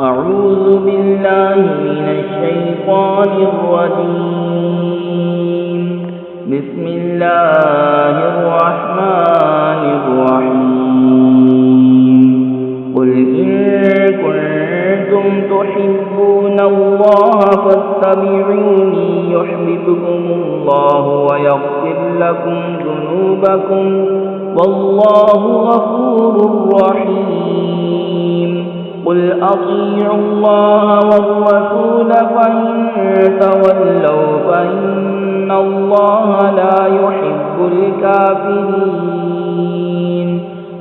أعوذ بالله من الشيطان الرجيم. بسم الله الرحمن الرحيم. قل إن كنتم تحبون الله فاتبعوني يحببكم الله ويغفر لكم ذنوبكم والله غفور رحيم. قل أطيعوا الله والرسول فإن تولوا فإن الله لا يحب الكافرين.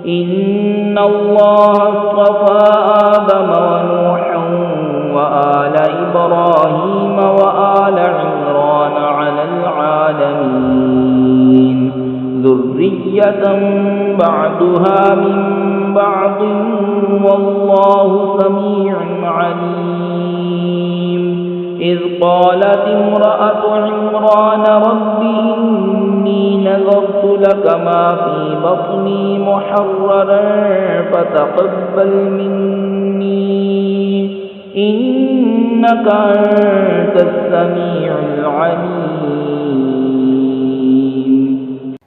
إن الله اصطفى آدم ونوحا وآل إبراهيم وآل عمران على العالمين ذرية بعضها من بعض والله سميع عليم. إذ قالت امرأة عمران رب إني نذرت لك ما في بطني محررا فتقبل مني إنك أنت السميع العليم.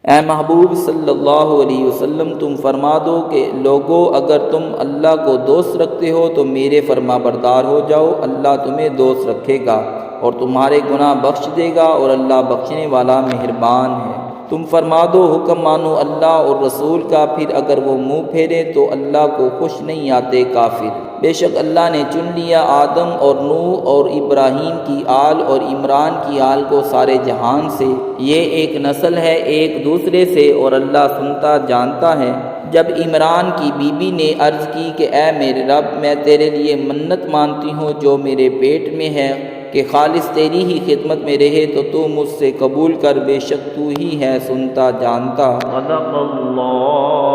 اے محبوب صلی اللہ علیہ وسلم تم فرما دو کہ لوگو اگر تم اللہ کو دوست رکھتے ہو تو میرے فرما بردار ہو جاؤ، اللہ تمہیں دوست رکھے گا اور تمہارے گناہ بخش دے گا اور اللہ بخشنے والا مہربان ہے۔ تم فرما دو حکم مانو اللہ اور رسول کا، پھر اگر وہ منہ پھیرے تو اللہ کو خوش نہیں آتے کافر۔ بے شک اللہ نے چن لیا آدم اور نوح اور ابراہیم کی آل اور عمران کی آل کو سارے جہان سے، یہ ایک نسل ہے ایک دوسرے سے اور اللہ سنتا جانتا ہے۔ جب عمران کی بیوی نے عرض کی کہ اے میرے رب میں تیرے لیے منت مانتی ہوں جو میرے پیٹ میں ہے کہ خالص تیری ہی خدمت میں رہے تو تو مجھ سے قبول کر، بے شک تو ہی ہے سنتا جانتا۔ صدق اللہ